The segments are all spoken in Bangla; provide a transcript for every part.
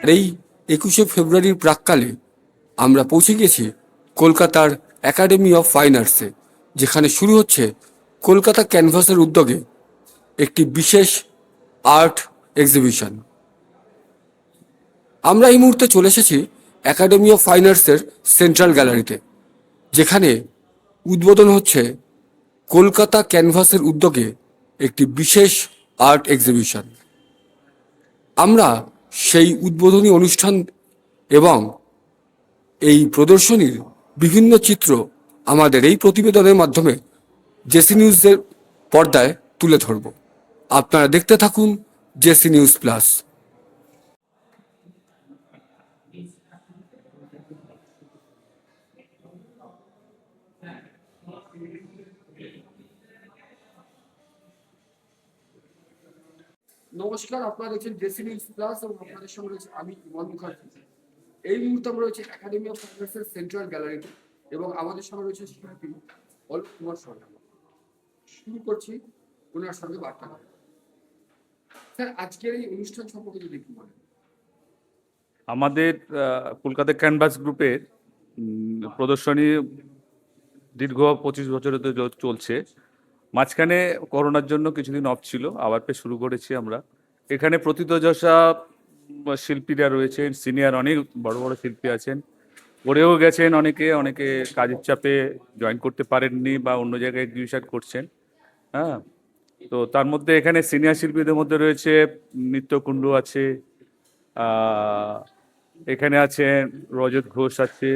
আর এই 21শে ফেব্রুয়ারির প্রাক্কালে আমরা পৌঁছে গেছি কলকাতার একাডেমি অফ ফাইন আর্টসে, যেখানে শুরু হচ্ছে কলকাতা ক্যানভাসের উদ্যোগে একটি বিশেষ আর্ট এক্সিবিশন। আমরা এই মুহূর্তে চলে এসেছি একাডেমি অফ ফাইন আর্টসের সেন্ট্রাল গ্যালারিতে, যেখানে উদ্বোধন হচ্ছে কলকাতা ক্যানভাসের উদ্যোগে একটি বিশেষ আর্ট এক্সিবিশন। আমরা সেই উদ্বোধনী অনুষ্ঠান এবং এই প্রদর্শনীর বিভিন্ন চিত্র আমাদের এই প্রতিবেদনের মাধ্যমে জেসি নিউজের পর্দায় তুলে ধরব। আপনারা দেখতে থাকুন জেসি নিউজ প্লাস। নমস্কার, আপনারা দেখছেন জেসি নিউজ প্লাস এবং আপনাদের সঙ্গে রয়েছে আমি ইমন মুখার্জি। এই মুহূর্তে আমরা রয়েছে একাডেমি অফ ফাইন আর্টসের সেন্ট্রাল গ্যালারিতে এবং আমাদের সঙ্গে রয়েছে শিল্পী অলোক কুমার সরকার। শুরু করছি ওনার সঙ্গে বার্তালাপ। স্যার, আজকের এই অনুষ্ঠান সম্পর্কে যদি একটু বলেন। আমাদের কলকাতা ক্যানভাস গ্রুপের প্রদর্শনী দীর্ঘ 25 বছর ধরে চলছে। মাঝখানে করোনার জন্য কিছুদিন অফ ছিল, আবার ফের শুরু করেছি আমরা। এখানে প্রথিতযশা শিল্পীরা রয়েছেন, সিনিয়র অনেক বড় বড় শিল্পী আছেন, করেও গেছেন অনেকে, অনেকে কাজের চাপে জয়েন করতে পারেননি বা অন্য জায়গায় এক্সিবিশন করছেন। হ্যাঁ, তো তার মধ্যে এখানে সিনিয়র শিল্পীদের মধ্যে রয়েছে নিত্য কুণ্ডু আছে, এখানে আছেন রজত ঘোষ আছে,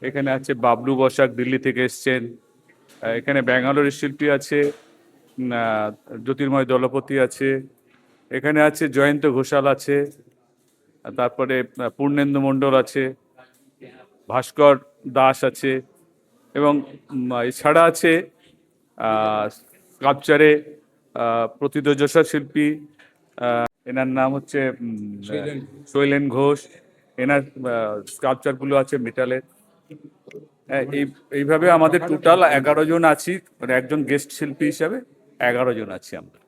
এখানে আছে বাবলু বসাক, দিল্লি থেকে এসছেন, এখানে ব্যাঙ্গালোরের শিল্পী আছে, জ্যোতির্ময় দলপতি আছে, এখানে আছে জয়ন্ত ঘোষাল আছে, তারপরে পূর্ণেন্দু মণ্ডল আছে, ভাস্কর দাস আছে, এবং এছাড়া আছে স্কাল্পচারে প্রথিতযশা শিল্পী, এনার নাম হচ্ছে শৈলেন ঘোষ। এনার স্কাল্পচারগুলো আছে মেটালের। এইভাবে আমাদের টোটাল 11 জন আছি, মানে একজন গেস্ট শিল্পী হিসাবে 11 জন আছি আমরা।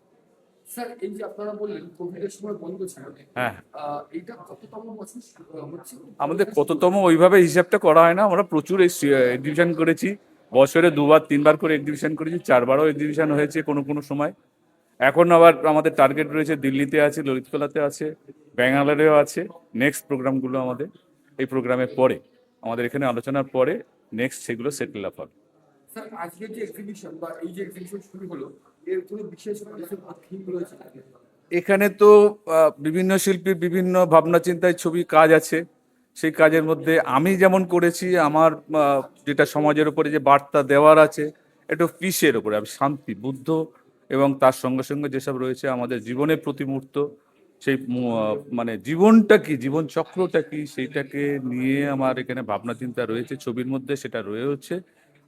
স্যার, এই যে আপনারা বললেন কোভিডের সময় বন্ধ ছিল, হ্যাঁ, এইটা কততম বছর হচ্ছে? আমাদের কততম ওইভাবে হিসাবটা করা হয় না, আমরা প্রচুর এক্সিবিশন করেছি, বছরে 2-3বার করে এক্সিবিশন করেছি, 4বারও এক্সিবিশন হয়েছে কোনো কোনো সময়। এখন আবার আমাদের টার্গেট রয়েছে দিল্লিতে আছে, ললিতকলাতে আছে, ব্যাঙ্গালোরেও আছে। নেক্সট প্রোগ্রামগুলো আমাদের এই প্রোগ্রামের পরে, আমাদের এখানে আলোচনার পরে নেক্সট সেগুলো সেটেল আপ হবে। স্যার, আজকের যে এক্সিবিশন বা এই যে এক্সিবিশন শুরু হলো, এর কোনো বিশেষ থিম রয়েছে? এখানে তো বিভিন্ন শিল্পীর বিভিন্ন ভাবনা চিন্তায় ছবি কাজ আছে। সেই কাজের মধ্যে আমি যেমন করেছি, আমার যেটা সমাজের উপরে যে বার্তা দেওয়ার আছে, একটু পিসের উপরে, আমি শান্তি, বুদ্ধ এবং তার সঙ্গে সঙ্গে যেসব রয়েছে আমাদের জীবনের প্রতিমূর্ত, সেই মানে জীবনটা কি, জীবন চক্রটা কি, সেইটাকে নিয়ে আমার এখানে ভাবনা চিন্তা রয়েছে ছবির মধ্যে, সেটা রয়েছে।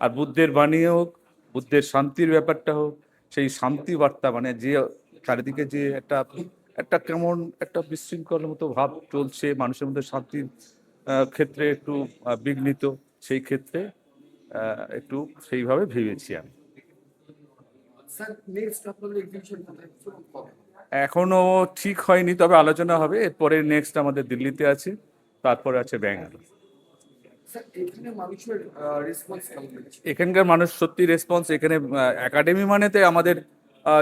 আর বুদ্ধের বাণী হোক, বুদ্ধের শান্তির ব্যাপারটা হোক, সেই শান্তি বার্তা, মানে যে চারিদিকে যে একটা একটা কেমন একটা বিশৃঙ্খল মতো ভাব চলছে মানুষের মধ্যে, শান্তির ক্ষেত্রে একটু বিঘ্নিত, সেই ক্ষেত্রে একটু সেইভাবে ভেবেছি আমি। এখনো ঠিক হয়নি, তবে আলোচনা হবে। এরপরে নেক্সট আমাদের দিল্লিতে আছে, তারপরে আছে ব্যাঙ্গালোর। এখানকার মানুষ সত্যি রেসপন্স। এখানে একাডেমি মানেতে আমাদের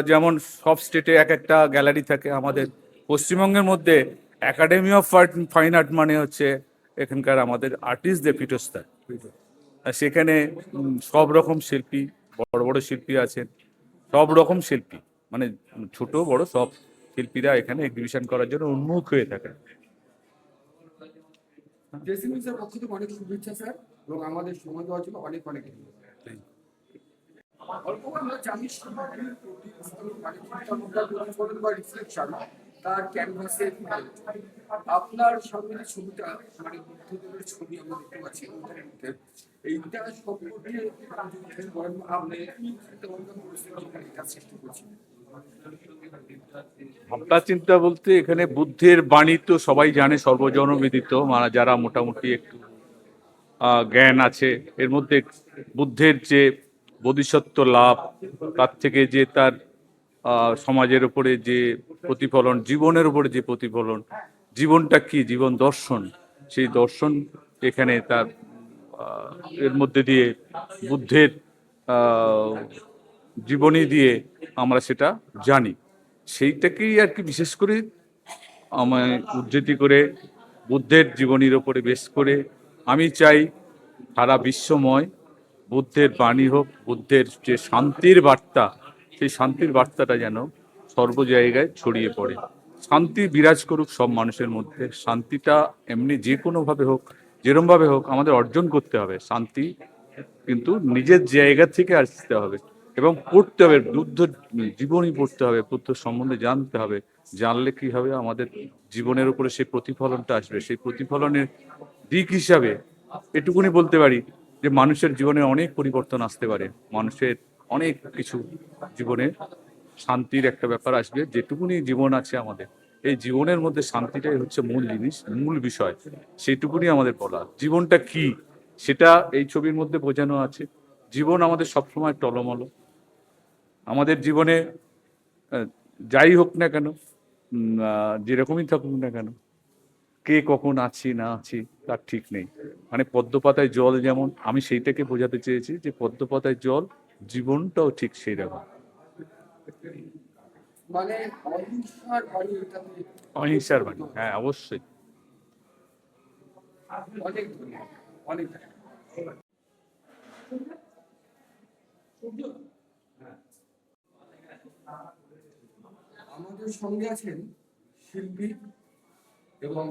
যেমন সব স্টেটে এক একটা গ্যালারি থাকে, আমাদের পশ্চিমবঙ্গের মধ্যে একাডেমি অফ ফাইন আর্ট মানে হচ্ছে এখানকার আমাদের আর্টিস্টদের পীঠস্থান। সেখানে সব রকম শিল্পী, বড় বড় শিল্পী আছেন, সব রকম শিল্পী, মানে ছোট বড় সব শিল্পীরা এখানে এক্সিবিশন করার জন্য উন্মুখ হয়ে থাকেন। জেসি নিউজের পক্ষ থেকে অনেক শুভেচ্ছা স্যার, এবং আমাদের সময় দেওয়ার জন্য অনেক অনেক তার ক্যানভাসে আপনার সামনে যে ছবিটা, মানে বুদ্ধদেবের ছবি আমরা দেখতে পাচ্ছি এইটা সম্পর্কে ভাবনা চিন্তা বলতে, এখানে বুদ্ধের বাণী তো সবাই জানে, সর্বজনবিদিত, মানে যারা মোটামুটি একটু জ্ঞান আছে এর মধ্যে, বুদ্ধের যে বোধিসত্ত্ব লাভ, তার থেকে যে তার সমাজের উপরে যে প্রতিফলন, জীবনের উপরে যে প্রতিফলন, জীবনটা কি, জীবন দর্শন, সেই দর্শন এখানে তার এর মধ্যে দিয়ে বুদ্ধের আহ, জীবনী দিয়ে আমরা সেটা জানি। সেইটাকেই আর কি বিশেষ করে আমায় উদ্ধৃতি করে বুদ্ধের জীবনীর ওপরে বেশ করে আমি চাই সারা বিশ্বময় বুদ্ধের বাণী হোক, বুদ্ধের যে শান্তির বার্তা, সেই শান্তির বার্তাটা যেন সর্ব জায়গায় ছড়িয়ে পড়ে। শান্তি বিরাজ করুক সব মানুষের মধ্যে। শান্তিটা এমনি যে কোনোভাবে হোক, যেরমভাবে হোক আমাদের অর্জন করতে হবে শান্তি, কিন্তু নিজের জায়গা থেকে আসতে হবে এবং পড়তে হবে, বুদ্ধ জীবনী পড়তে হবে, বুদ্ধ সম্বন্ধে জানতে হবে। জানলে কি হবে, আমাদের জীবনের উপরে সেই প্রতিফলনটা আসবে। সেই প্রতিফলনের দিক হিসাবে এটুকুনি বলতে পারি যে মানুষের জীবনে অনেক পরিবর্তন আসতে পারে, মানুষের অনেক কিছু জীবনে শান্তির একটা ব্যাপার আসবে। যেটুকুনি জীবন আছে আমাদের, এই জীবনের মধ্যে শান্তিটাই হচ্ছে মূল জিনিস, মূল বিষয়। সেইটুকুনি আমাদের বলা। জীবনটা কি সেটা এই ছবির মধ্যে বোঝানো আছে। জীবন আমাদের সবসময় টলমল। আমাদের জীবনে আহ, যাই হোক না কেন, যেরকমই থাকুক না কেন, কে কখন আছি না আছি তার ঠিক নেই। মানে পদ্মপাতায় জল যেমন, আমি সেইটাকে বোঝাতে চেয়েছি যে পদ্মপাতায় জল, জীবনটাও ঠিক সেই রকম। মানে অহিংসার বাণী এটাতে অহিংসার বাণী, হ্যাঁ অবশ্যই। অনেক ধন্যবাদ, অনেক ধন্যবাদ। আমাদের সঙ্গে আছেন শিল্পী, এবং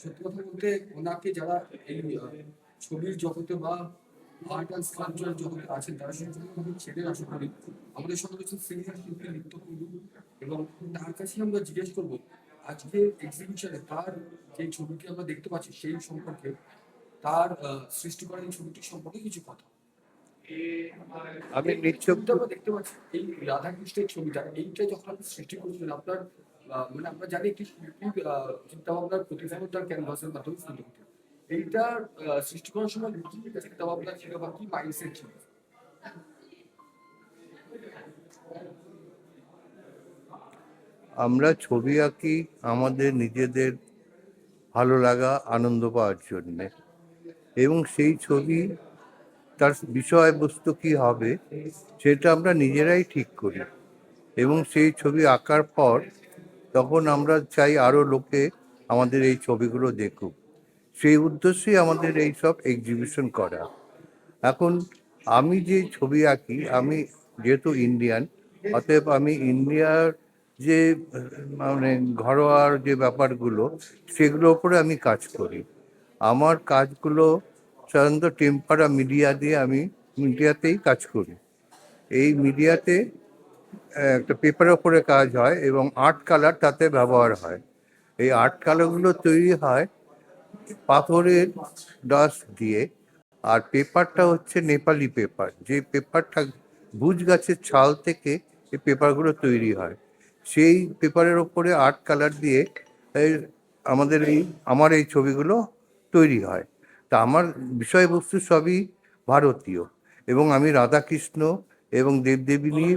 সত্যি কথা বলতে ওনাকে যারা এই ছবির জগতে বা আর্ট অ্যান্ড স্কাল্পচার জগতে আছেন তারা সম্পূর্ণভাবে চেনেন আশা করি। আমাদের সঙ্গে রয়েছেন সিনিয়র শিল্পী নিত্য কুণ্ডু, এবং তার কাছে আমরা জিজ্ঞেস করবো আজকে এক্সিবিশনে তার যে ছবিটি আমরা দেখতে পাচ্ছি সেই সম্পর্কে, তার সৃষ্টি করা এই ছবিটি সম্পর্কে কিছু কথা। আমি এই নিত্য ছবিটা আমরা দেখতে পাচ্ছি, এই রাধাকৃষ্ণের ছবিটা, এইটা যখন আপনি সৃষ্টি করেছিলেন আপনার মানে আমরা জানি একটি শিল্পীর চিন্তা ভাবনার প্রতিফলন তার ক্যানভাসের মাধ্যমে ফুটে ওঠে। এইটার সৃষ্টি করার সময় কি চিন্তা ভাবনা ছিল বা কি মাইন্ডসেট ছিল? আমরা ছবি আঁকি আমাদের নিজেদের ভালো লাগা, আনন্দ পাওয়ার জন্যে, এবং সেই ছবি তার বিষয়বস্তু কি হবে সেটা আমরা নিজেরাই ঠিক করি। এবং সেই ছবি আঁকার পর তখন আমরা চাই আরো লোকে আমাদের এই ছবিগুলো দেখুক। সেই উদ্দেশ্যেই আমাদের এই সব এক্সিবিশন করা। এখন আমি যে ছবি আঁকি, আমি যেহেতু ইন্ডিয়ান, অতএব আমি ইন্ডিয়ার যে মানে ঘরোয়ার যে ব্যাপারগুলো সেগুলোর উপরে আমি কাজ করি। আমার কাজগুলো সাধারণত টেম্পারা মিডিয়া দিয়ে, আমি মিডিয়াতেই কাজ করি। এই মিডিয়াতে একটা পেপারের উপরে কাজ হয় এবং আর্ট কালার তাতে ব্যবহার হয়। এই আর্ট কালারগুলো তৈরি হয় পাথরের ডাস্ট দিয়ে। আর পেপারটা হচ্ছে নেপালি পেপার, যে পেপারটা ভুজ গাছের ছাল থেকে এই পেপারগুলো তৈরি হয়। সেই পেপারের ওপরে আর্ট কালার দিয়ে এই আমার এই ছবিগুলো তৈরি হয়। তা আমার বিষয়বস্তু সবই ভারতীয়, এবং আমি রাধাকৃষ্ণ এবং দেবদেবী নিয়ে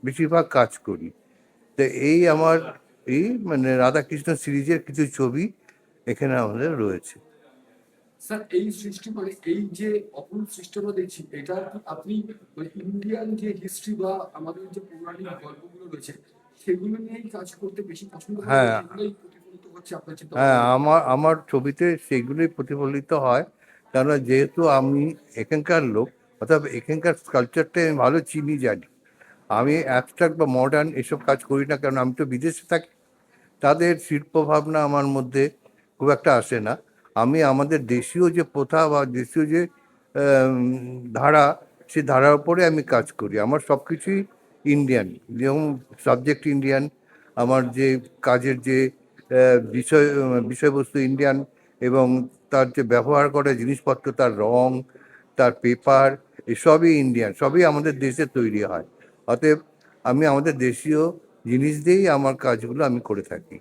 বেশিরভাগ কাজ করি। তো এই আমার এই মানে রাধাকৃষ্ণ সিরিজের কিছু ছবি এখানে আমাদের রয়েছে। স্যার এই সৃষ্টি মানে এই যে অপরূপ সৃষ্টি আমরা দেখছি, এটা কি আপনি মানে ইন্ডিয়ান যে হিস্ট্রি বা আমাদের যে পৌরাণিক গল্পগুলো রয়েছে সেগুলো নিয়েই কাজ করতে বেশি পছন্দ করেন, বা হ্যাঁ, সেগুলোই প্রতিফলিত হচ্ছে আপনার চিন্তা হ্যাঁ, ভাবনা? আমার ছবিতে সেগুলোই প্রতিফলিত হয়। কেননা যেহেতু আমি এখানকার লোক, অর্থাৎ এখানকার কালচারটাই আমি ভালো চিনি, জানি। আমি অ্যাবস্ট্রাক্ট বা মডার্ন এসব কাজ করি না, কারণ আমি তো বিদেশে থাকি। তাদের শিল্প ভাবনা আমার মধ্যে খুব একটা আসে না। আমি আমাদের দেশীয় যে প্রথা বা দেশীয় যে আম, ধারা, সেই ধারার উপরে আমি কাজ করি। আমার সব কিছুই ইন্ডিয়ান, যেমন সাবজেক্ট ইন্ডিয়ান, আমার যে কাজের যে বিষয়বস্তু ইন্ডিয়ান, এবং তার যে ব্যবহার করা জিনিসপত্র, তার রং, তার পেপার, এসবই ইন্ডিয়ান, সবই আমাদের দেশে তৈরি হয়। অতএব আমি আমাদের দেশীয় জিনিস দিয়েই আমার কাজগুলো আমি করে থাকি।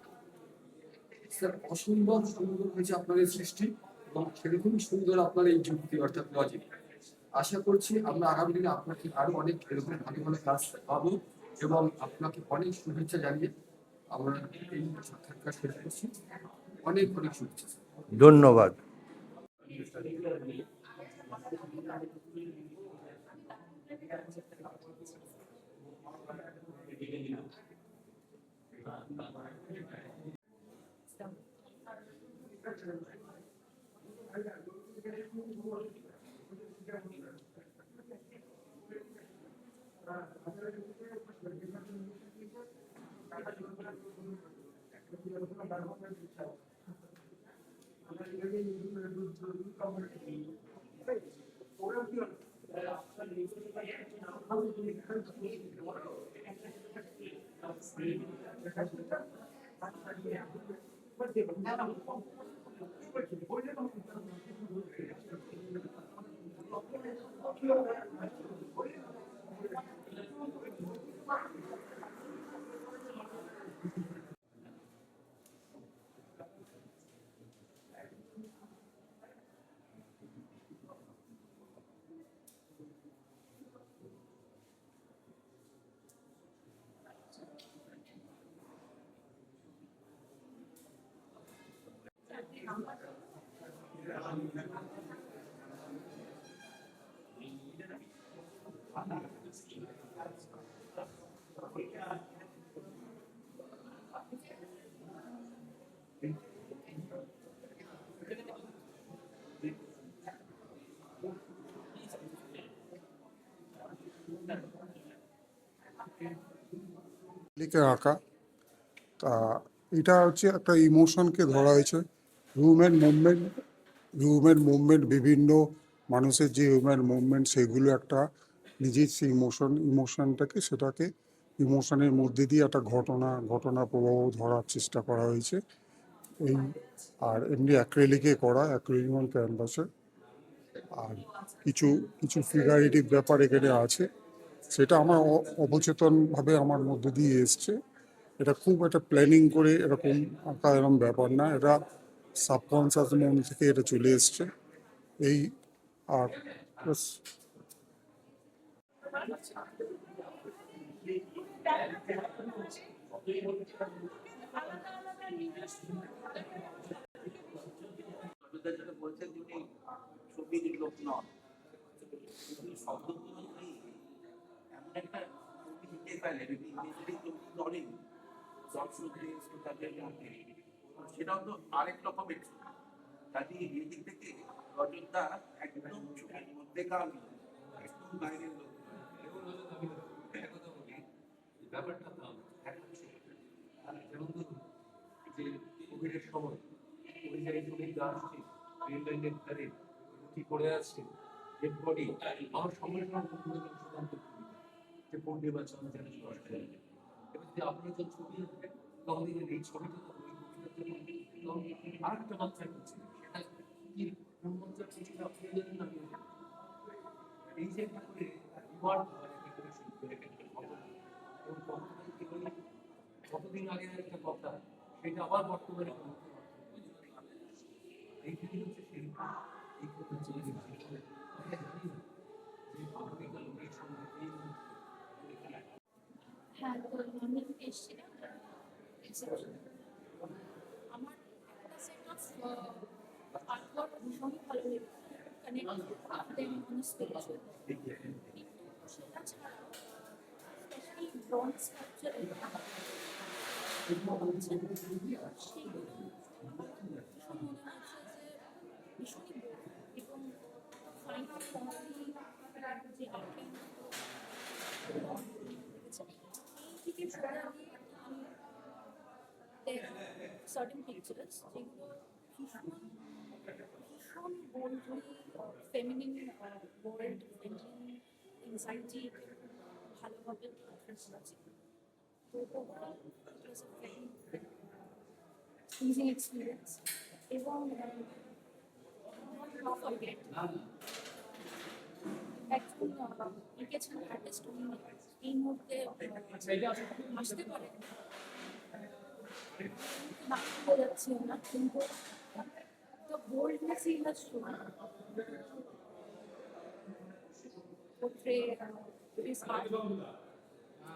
স্যার অসম্ভব সুন্দর হয়েছে আপনার এই সৃষ্টি, এবং সেরকমই সুন্দর আপনার এই যুক্তি অর্থাৎ লজিক। আশা করছি আমরা আগামী দিনে আপনাকে আরো অনেক এরকম ভালো ভালো কাজ পাবো, এবং আপনাকে অনেক শুভেচ্ছা জানিয়ে আমরা এই সাক্ষাৎকার শেষ করছি। অনেক অনেক শুভেচ্ছা। ধন্যবাদ। লিখে আঁকা তা এটা হচ্ছে একটা ইমোশনকে ধরা হয়েছে। হিউম্যান মুভমেন্ট বিভিন্ন মানুষের যে হিউম্যান মুভমেন্ট সেগুলো একটা নিজের সেই সেটাকে ইমোশনের মধ্যে দিয়ে একটা ঘটনা প্রবাহ ধরার চেষ্টা করা হয়েছে। এই আর এমনি অ্যাক্রিলিকে করা অ্যাক্রিলিক ক্যানভাসে আর কিছু কিছু ফিগারেটিভ ব্যাপার এখানে আছে, সেটা আমার অবচেতনভাবে আমার মধ্যে দিয়ে এসছে। এটা খুব একটা প্ল্যানিং করে এরকম আঁকা এরকম ব্যাপার না, এটা সাবকনসিয়াস মন থেকে এটা চলে এসছে। এই আর ব্যাস। জমিদার যেটা বলছেন যে উনি ছবির লোক নন, উনি শব্দগুলো উনি এমন একটা ছবি লিখে ফেলেন, উনি নিজেরই তৈরি করেন দর্শকদের শ্রোতাদের মধ্যে, সেটাও তো আরেক রকমের ছবি। কাজে এই দিক থেকে অযোধ্যা একদম ছবির মধ্যেকার লোক, একদম বাইরের লোক নয়। এবং আমি একটা কথা বলি, ব্যাপারটা তো যেমন ধরুন যে কোভিডের সময় ওই জায়গায় শ্রমিকরা আসছে, রেল লাইনের ধারে কি পড়ে আছে, ডেড বডি, আমার সঙ্গে সঙ্গে সিদ্ধান্ত যে পড়বে বা চলে যেন কষ্ট হয়। এবার যদি আপনারা যখন ছবি আঁকবেন তখন দেখবেন এই ছবিটা তো ওই কবিতার জন্য আর একটা মাত্রা করছে, সেটা কি কোন মাত্রা করছে আপনি জানেন না, আমিও জানি। এই যে একটা করে রিওয়ার্ড হয় একটা করে শিল্পের একটা ঘটনা, এবং ঘটনা কি বলি কতদিন আগের একটা কথা সেটা আবার বর্তমানে এইখানে হচ্ছে শিল্প, এইখানে হচ্ছে আমরা জানি না যে মানবিক লোকের সঙ্গে হ্যাঁ, তো আমি এসেছিলাম exhibition. আমার একটা সেট অফ আর্টওয়ার্ক ভীষণই ভালো লেগেছে, কানেক্ট দেন অন স্পিরিচুয়াল। সেটা ছাড়াও স্পেশালি ব্রঞ্জ স্কাল্পচার সেগুলো আমার ভীষণ মনে হচ্ছে যে ভীষণই বোল্ড এবং ফাইন কোয়ালিটি যে আর্ট এই থেকে সরে আমি সার্টেন পিকচার্স যেগুলো ভীষণ ভীষণ boldly feminine world feminine anxiety ভালোভাবে প্রেজেন্ট করেছি। তো overall it was a very pleasing experience. এবং নট ফরগেট একজন লিখেছেন আর্টিস্ট, উনি এই মুহূর্তে আসতে পারেন নাম বলে যাচ্ছি না, কিন্তু the boldness he has shown portray his art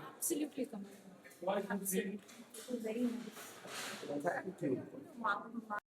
absolutely commendable. Absolutely, it was very nice. কি বলবো? মা